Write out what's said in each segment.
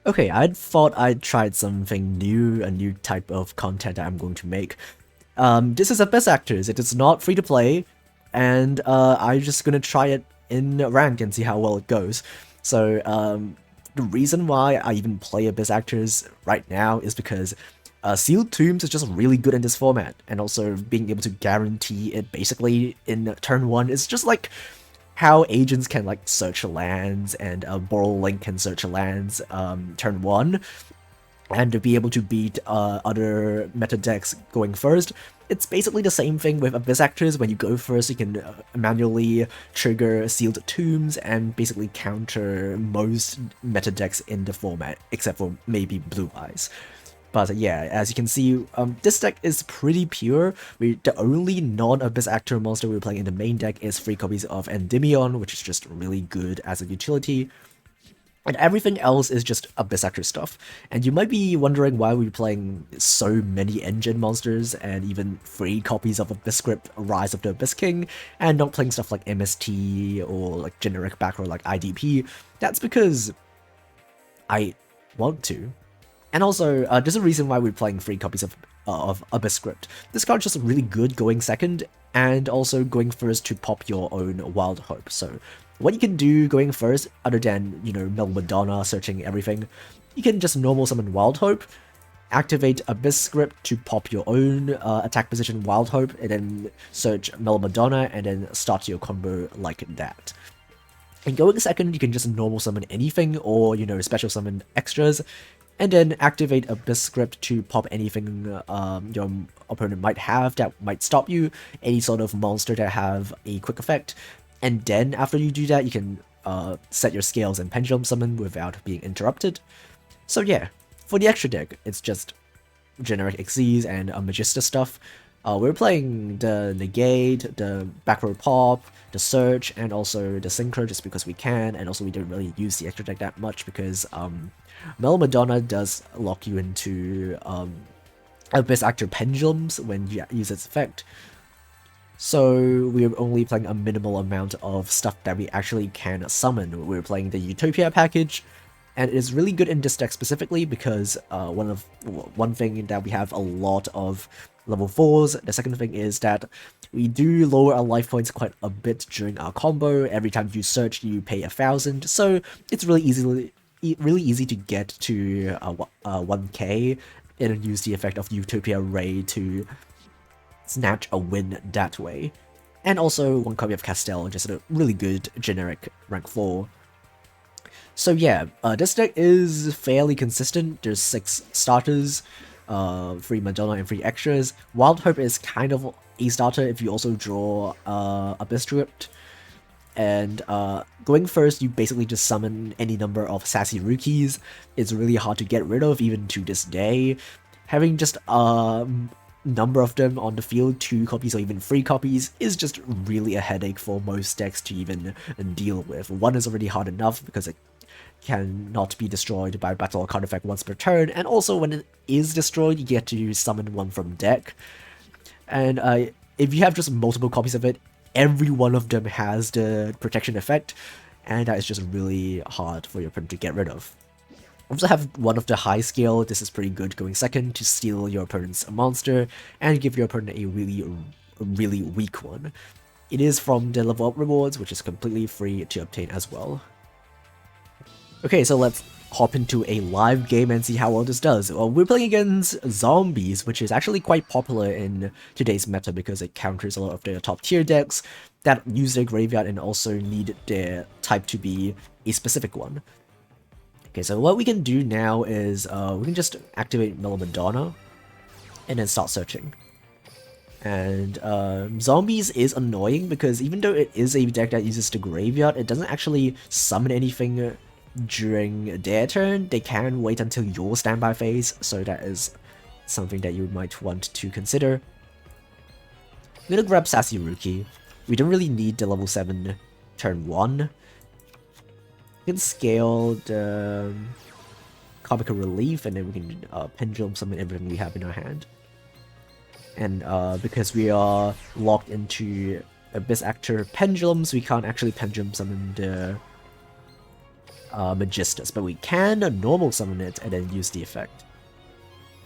Okay, I thought I'd tried something new, a new type of content that I'm going to make. This is a Best Actors. It is not free to play, and I'm just gonna try it in rank and see how well it goes. So, the reason why I even play a Best Actors right now is because Sealed Tombs is just really good in this format, and also being able to guarantee it basically in turn one is just like how agents can like search lands and Boral Link can search lands turn one, and to be able to beat other meta decks going first. It's basically the same thing with Abyss Actors. When you go first, you can manually trigger Sealed Tombs and basically counter most meta decks in the format, except for maybe Blue Eyes. But yeah, as you can see, this deck is pretty pure. The only non-Abyss Actor monster we're playing in the main deck is 3 copies of Endymion, which is just really good as a utility. And everything else is just Abyss Actor stuff. And you might be wondering why we're playing so many engine monsters and even 3 copies of Abyss Script Rise of the Abyss King, and not playing stuff like MST or like generic backrow like IDP. That's because I want to. And also, there's a reason why we're playing 3 copies of Abyss Script. This card's just really good going second, and also going first to pop your own Wild Hope. So, what you can do going first, other than, you know, Melmadonna searching everything, you can just normal summon Wild Hope, activate Abyss Script to pop your own attack position Wild Hope, and then search Melmadonna, and then start your combo like that. And going second, you can just normal summon anything, or, you know, special summon extras, and then activate Abyss Script to pop anything your opponent might have that might stop you, any sort of monster that have a quick effect. And then after you do that, you can set your scales and pendulum summon without being interrupted. So yeah, for the extra deck, it's just generic Xyz and Magista stuff. We're playing the Negate, the Back Row Pop, the Search, and also the Synchro just because we can, and also we don't really use the extra deck that much because Melmadonna does lock you into Abyss Actor Pendulums when you use its effect. So we're only playing a minimal amount of stuff that we actually can summon. We're playing the Utopia package, and it is really good in this deck specifically because one thing that we have a lot of level 4s. The second thing is that we do lower our life points quite a bit during our combo. Every time you search, you pay 1,000, so it's really easy to get to 1k and use the effect of Utopia Ray to snatch a win that way. And also 1 copy of Castell, just a really good generic rank 4. So yeah, this deck is fairly consistent. There's 6 starters, 3 Madonna and 3 extras. Wild Hope is kind of a starter if you also draw Abyss Script. And going first, you basically just summon any number of sassy rookies. It's really hard to get rid of, even to this day. Having just a number of them on the field, 2 copies or even 3 copies, is just really a headache for most decks to even deal with. 1 is already hard enough because it cannot be destroyed by battle or card effect once per turn, and also when it is destroyed, you get to summon 1 from deck. And if you have just multiple copies of it, every one of them has the protection effect, and that is just really hard for your opponent to get rid of. Also have 1 of the high scale. This is pretty good going second to steal your opponent's monster and give your opponent a really weak one. It is from the level up rewards, which is completely free to obtain as well. Okay, so let's hop into a live game and see how well this does. Well, we're playing against Zombies, which is actually quite popular in today's meta because it counters a lot of the top tier decks that use their graveyard and also need their type to be a specific one. Okay, so what we can do now is we can just activate Melmadonna and then start searching. And Zombies is annoying because even though it is a deck that uses the graveyard, it doesn't actually summon anything during their turn. They can wait until your standby phase, so that is something that you might want to consider. I'm gonna grab Sassy Rookie. We don't really need the level 7 turn 1. We can scale the Comical Relief, and then we can Pendulum summon everything we have in our hand. And because we are locked into Abyss Actor Pendulums, we can't actually Pendulum summon the Magistus, but we can normal summon it and then use the effect.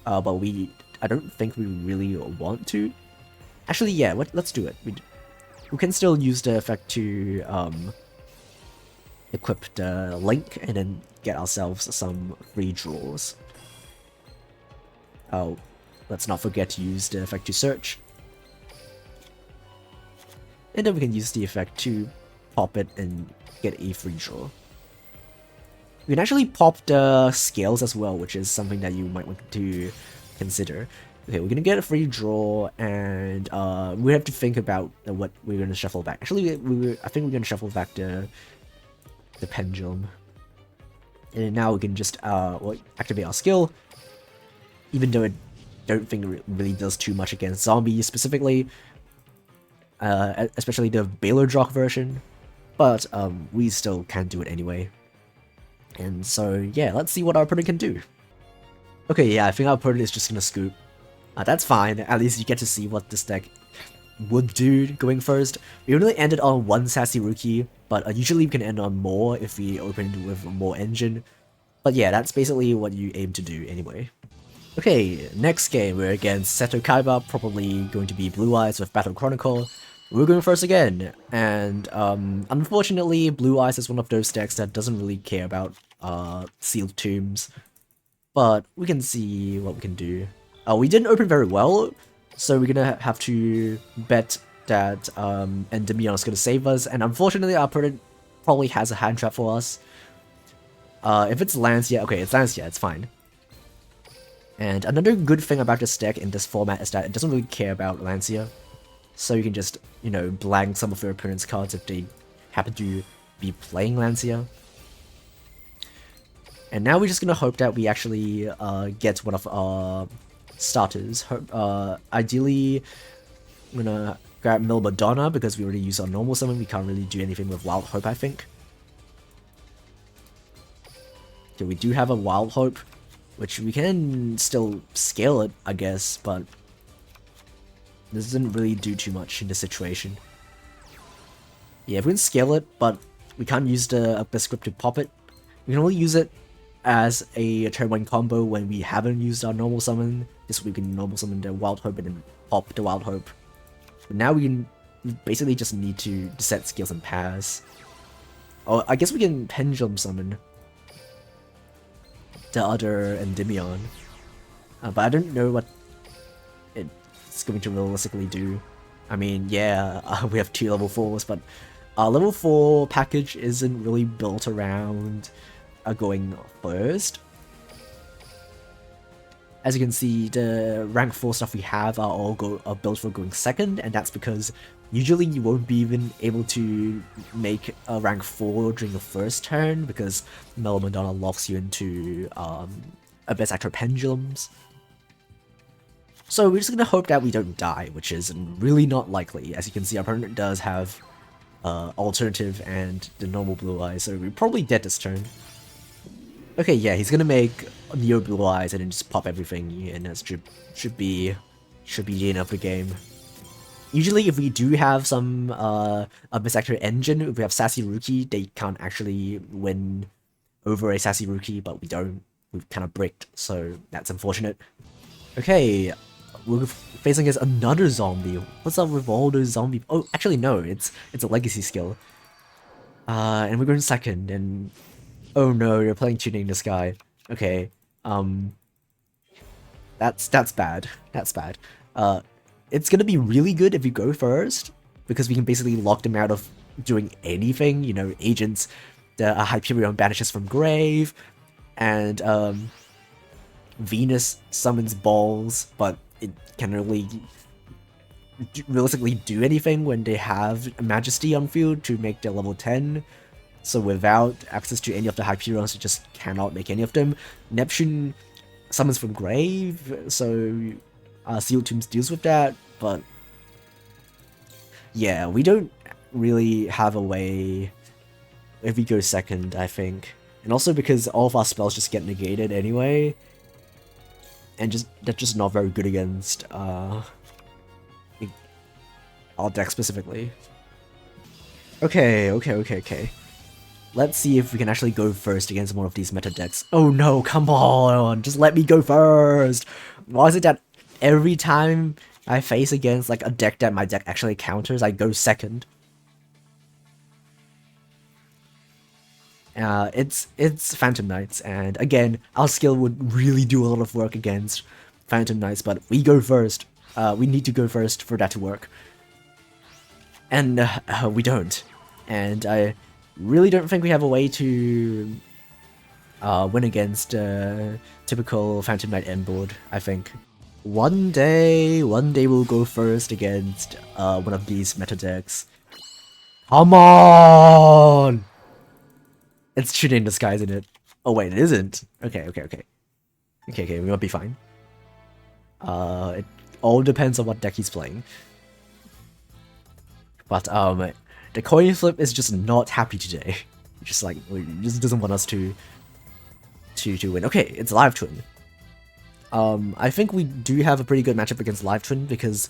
But I don't think we really want to. Actually, yeah, let's do it. We can still use the effect to equip the link and then get ourselves some free draws. Oh, let's not forget to use the effect to search. And then we can use the effect to pop it and get a free draw. We can actually pop the scales as well, which is something that you might want to consider. Okay, we're gonna get a free draw, and we have to think about what we're gonna shuffle back. Actually, I think we're gonna shuffle back the pendulum, and now we can just activate our skill. Even though I don't think it really does too much against zombies specifically, especially the Baylor version, but we still can do it anyway. And so yeah, let's see what our opponent can do. Okay, yeah, I think our opponent is just gonna scoop. That's fine, at least you get to see what this deck would do going first. We only ended on one Sassy Rookie, but usually we can end on more if we opened with more engine. But yeah, that's basically what you aim to do anyway. Okay, next game we're against Seto Kaiba, probably going to be Blue Eyes with Battle Chronicle. We're going first again, and unfortunately Blue Eyes is one of those decks that doesn't really care about sealed tombs. But we can see what we can do. We didn't open very well, so we're gonna have to bet that Endymion is gonna save us, and unfortunately our opponent probably has a hand trap for us. If it's Lancia, okay, it's Lancia, it's fine. And another good thing about this deck in this format is that it doesn't really care about Lancia, so you can just, you know, blank some of your opponent's cards if they happen to be playing Lancia. And now we're just gonna hope that we actually get one of our starters. Ideally, I'm gonna grab Madonna because we already used our normal summon. We can't really do anything with Wild Hope, I think. Okay, we do have a Wild Hope, which we can still scale it, I guess, but this doesn't really do too much in this situation. Yeah, we can scale it, but we can't use the Abyss Script to pop it. We can only use it as a turn 1 combo when we haven't used our normal summon. This we can normal summon the Wild Hope and then pop the Wild Hope. But now we basically just need to set skills and pass. Oh, I guess we can Pendulum summon the other Endymion. But I don't know what it's going to realistically do. I mean, yeah, we have 2 level 4s, but our level 4 package isn't really built around going first. As you can see, the rank 4 stuff we have are all built for going second, and that's because usually you won't be even able to make a rank 4 during the first turn because Madonna locks you into Abyss Actor Pendulums. So we're just gonna hope that we don't die, which is really not likely. As you can see, our opponent does have alternative and the normal Blue Eyes, so we're probably dead this turn. Okay, yeah, he's gonna make Neo Blue Eyes and then just pop everything, and that should be the end of the game. Usually, if we do have some Abyss Actor engine, if we have Sassy Rookie, they can't actually win over a Sassy Rookie, but we don't. We've kind of bricked, so that's unfortunate. Okay, we're facing as another zombie. What's up with all those zombies? Oh, actually no, it's a legacy skill. And we're going second, and oh no, you're playing Tuning the Sky. Okay, that's bad. That's bad. It's gonna be really good if we go first, because we can basically lock them out of doing anything. You know, agents, the Hyperion banishes from grave, and Venus summons balls, but it can really realistically do anything when they have Majesty on field to make their level 10. So without access to any of the Hyperions, you just cannot make any of them. Neptune summons from grave, so Sealed Tombs deals with that, but yeah, we don't really have a way if we go second, I think. And also because all of our spells just get negated anyway, and they're just not very good against our deck specifically. Okay. Let's see if we can actually go first against one of these meta decks. Oh no, come on, just let me go first. Why is it that every time I face against like a deck that my deck actually counters, I go second? It's Phantom Knights, and again, our skill would really do a lot of work against Phantom Knights, but we go first. We need to go first for that to work. And we don't. And I really don't think we have a way to win against typical Phantom Knight end board, I think. One day we'll go first against one of these meta decks. Come on! It's shooting in the sky, isn't it? Oh wait, it isn't. Okay, we might be fine. It all depends on what deck he's playing. But the coin flip is just not happy today. Just like, just doesn't want us to win. Okay, it's Live Twin. I think we do have a pretty good matchup against Live Twin because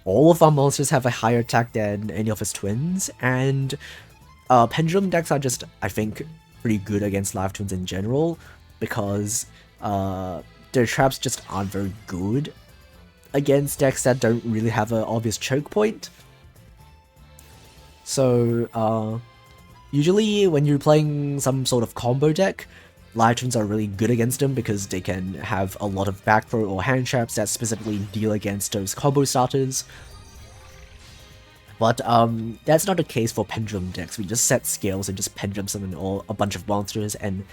all of our monsters have a higher attack than any of his twins, and Pendulum decks are just, I think, pretty good against Live Twins in general because their traps just aren't very good against decks that don't really have an obvious choke point. So, usually when you're playing some sort of combo deck, Live Twins are really good against them because they can have a lot of back throw or hand traps that specifically deal against those combo starters. But that's not the case for Pendulum decks. We just set skills and just Pendulum summon a bunch of monsters, and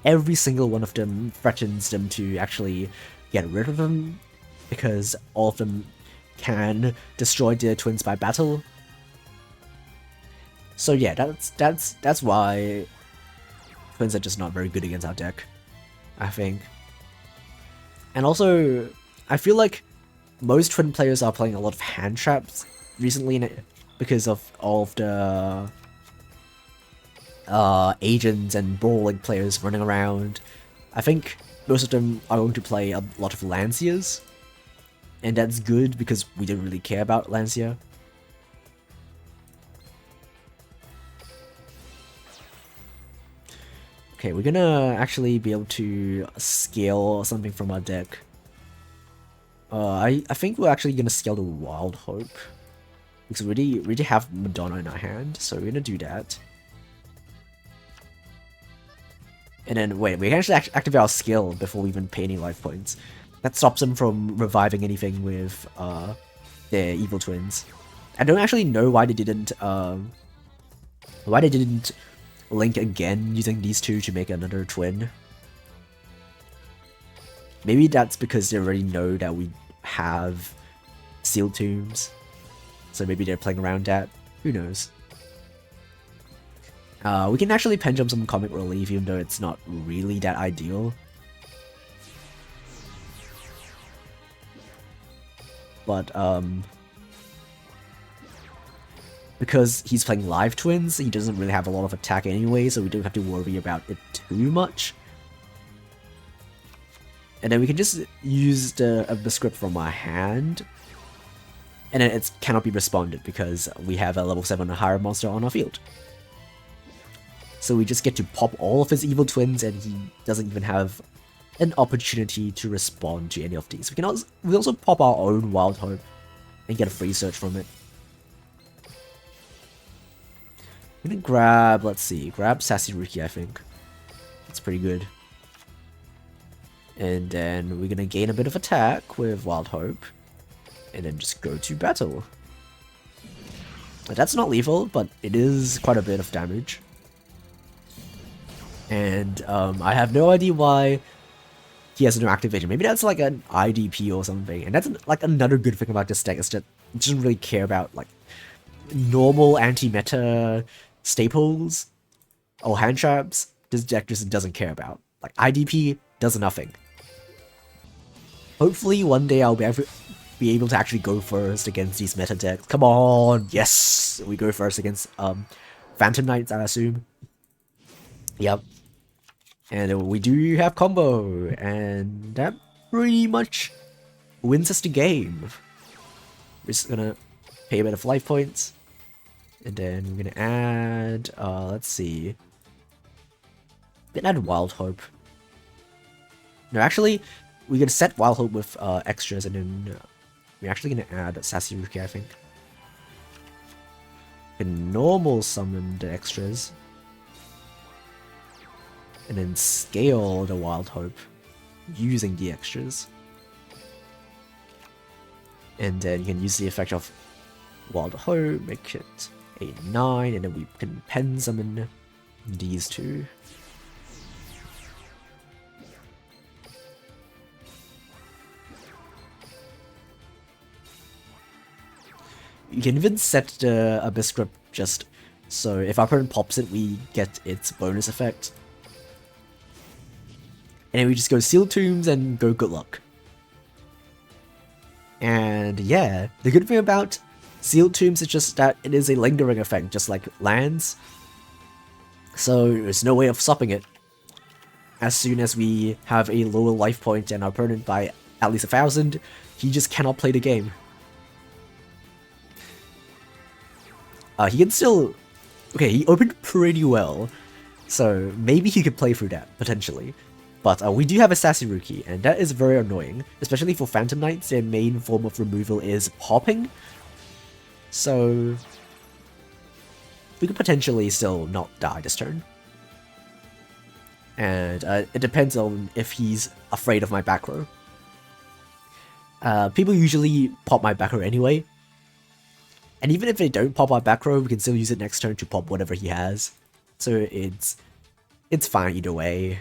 every single one of them threatens them to actually get rid of them, because all of them can destroy their twins by battle. So yeah, that's why twins are just not very good against our deck, I think. And also, I feel like most twin players are playing a lot of hand traps recently because of all of the agents and brawling players running around. I think most of them are going to play a lot of Lanciers, and that's good because we don't really care about Lancia. Okay, we're gonna actually be able to scale something from our deck. I think we're actually gonna scale the Wild Hope because we already have Madonna in our hand, so we're gonna do that. And then wait, we can actually activate our skill before we even pay any life points. That stops them from reviving anything with their evil twins. I don't actually know why they didn't link again using these two to make another twin. Maybe that's because they already know that we have Sealed Tombs, so maybe they're playing around that. Who knows? We can actually pendulum some comic relief, even though it's not really that ideal. But because he's playing Live Twins, he doesn't really have a lot of attack anyway, so we don't have to worry about it too much. And then we can just use the script from our hand, and then it cannot be responded because we have a level 7 or higher monster on our field. So we just get to pop all of his evil twins, and he doesn't even have an opportunity to respond to any of these. We also pop our own Wild Hope and get a free search from it. I'm gonna grab, let's see, grab Sassy Riki, I think. That's pretty good. And then we're gonna gain a bit of attack with Wild Hope, and then just go to battle. That's not lethal, but it is quite a bit of damage. And I have no idea why he has no activation. Maybe that's like an IDP or something. And that's like another good thing about this deck, is that it doesn't really care about like normal anti-meta staples or hand traps. This deck just doesn't care about. Like IDP does nothing. Hopefully one day I'll be able to actually go first against these meta decks. Come on, yes, we go first against Phantom Knights, I assume. Yep. And we do have combo, and that pretty much wins us the game. We're just gonna pay a bit of life points, and then we're gonna add, let's see, We can add Wild Hope. No, actually, we're gonna set Wild Hope with extras, and then we're actually gonna add Sassy Rookie, I think. We can normal summon the extras, and then scale the Wild Hope using the extras. And then you can use the effect of Wild Hope, make it a 9, and then we can pen summon these two. You can even set the Abyss Grip just so if our opponent pops it, we get its bonus effect. And then we just go Seal Tombs and go good luck. And yeah, the good thing about Seal Tombs is just that it is a lingering effect, just like lands. So there's no way of stopping it. As soon as we have a lower life point than our opponent by at least 1,000, he just cannot play the game. He can still... Okay, he opened pretty well, so maybe he could play through that, potentially. But we do have a Sassy Rookie, and that is very annoying, especially for Phantom Knights. Their main form of removal is popping, so we could potentially still not die this turn. And it depends on if he's afraid of my back row. People usually pop my back row anyway, and even if they don't pop our back row, we can still use it next turn to pop whatever he has. So it's fine either way.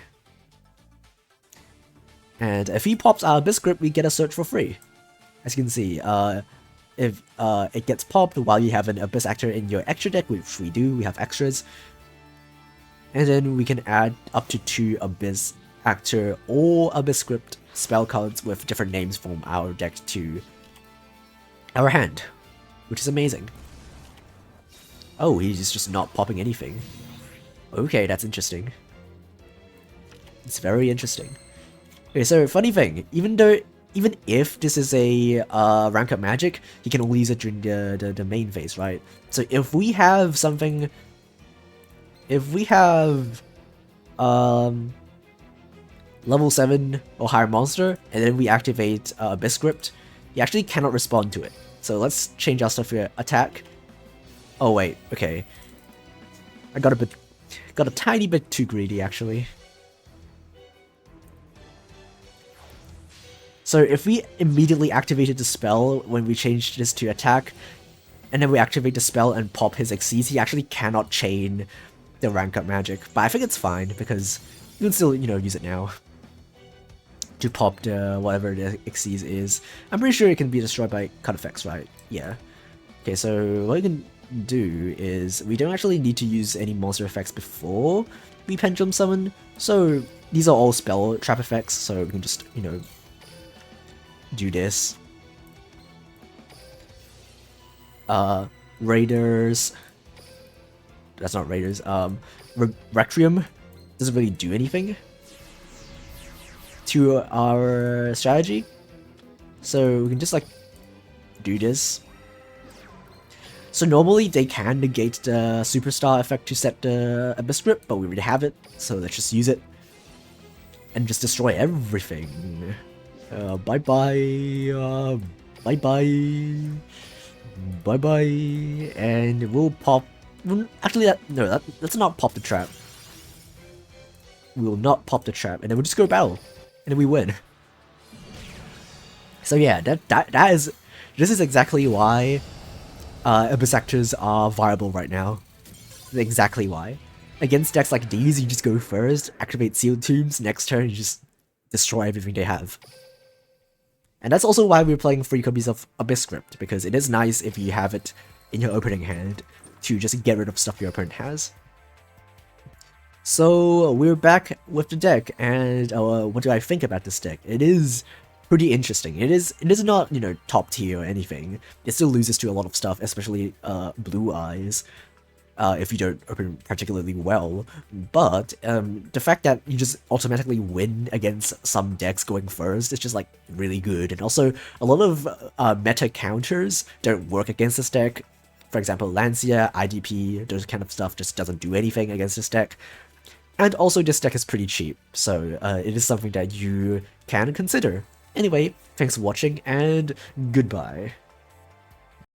And if he pops our Abyss Grip, we get a search for free. As you can see, if it gets popped while you have an Abyss Actor in your extra deck, which we do, we have extras. And then we can add up to 2 Abyss Actor or Abyss Grip spell cards with different names from our deck to our hand, which is amazing. Oh, he's just not popping anything. Okay, that's interesting. It's very interesting. Okay, so funny thing, even if this is a rank up magic, he can only use it during the main phase, right? So if we have something, if we have level 7 or higher monster, and then we activate Abyss Grip, he actually cannot respond to it. So let's change our stuff here. Attack. Oh wait, okay. I got a tiny bit too greedy actually. So if we immediately activated the spell when we changed this to attack, and then we activate the spell and pop his Xyz, he actually cannot chain the rank up magic. But I think it's fine because you can still, you know, use it now to pop the whatever the Xyz is. I'm pretty sure it can be destroyed by cut effects, right? Yeah. Okay, so what we can do is we don't actually need to use any monster effects before we Pendulum Summon. So these are all spell trap effects, so we can just, you know, do this. Raiders. That's not Raiders. Requiem doesn't really do anything to our strategy. So we can just like do this. So normally they can negate the superstar effect to set the Abyss Grip, but we already have it, so let's just use it and just destroy everything. Bye bye, bye bye, bye bye, and we'll pop. Actually, let's not pop the trap. We will not pop the trap, and then we'll just go battle, and then we win. So yeah, this is exactly why Abyss Actors are viable right now. Exactly why. Against decks like these, you just go first, activate Sealed Tombs, next turn you just destroy everything they have. And that's also why we're playing 3 copies of Abyss Grip, because it is nice if you have it in your opening hand to just get rid of stuff your opponent has. So we're back with the deck, and what do I think about this deck? It is pretty interesting. It is not, you know, top tier or anything. It still loses to a lot of stuff, especially Blue Eyes, if you don't open particularly well. But the fact that you just automatically win against some decks going first is just like really good. And also a lot of meta counters don't work against this deck. For example, Lancia, IDP, those kind of stuff just doesn't do anything against this deck. And also this deck is pretty cheap, so it is something that you can consider. Anyway, thanks for watching and goodbye.